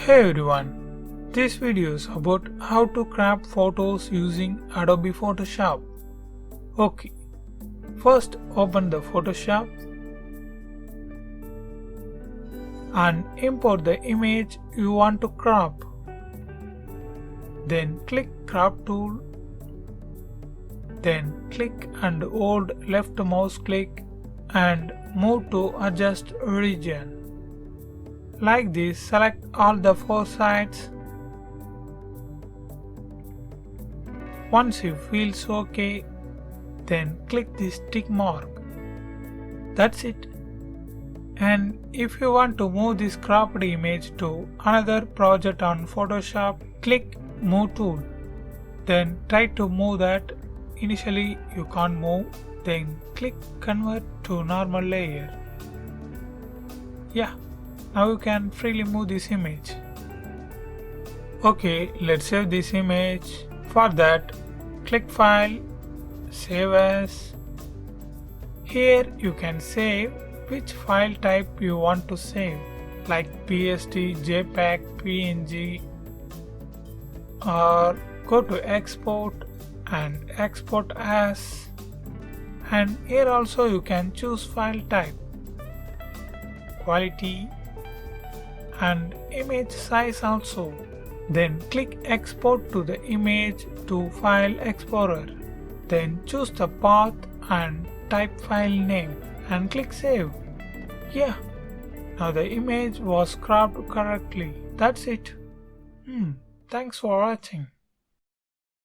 Hey everyone, this video is about how to crop photos using Adobe Photoshop. Okay, first open the Photoshop and import the image you want to crop. Then click Crop tool. Then click and hold left mouse click and move to Adjust Region. Like this, select all the 4 sides. Once you feel okay, then click this tick mark. That's it. And if you want to move this cropped image to another project on Photoshop, click Move tool. Then try to move that. Initially you can't move. Then click Convert to normal layer. Yeah. Now you can freely move this image. Okay, let's save this image. For that, click File, Save As. Here you can save which file type you want to save, like PSD, JPEG, PNG, or go to Export and Export As. And here also you can choose file type, quality, and image size also. Then click Export to the image to File Explorer. Then choose the path and type file name and click Save. Yeah, now the image was cropped correctly. That's it. Thanks for watching.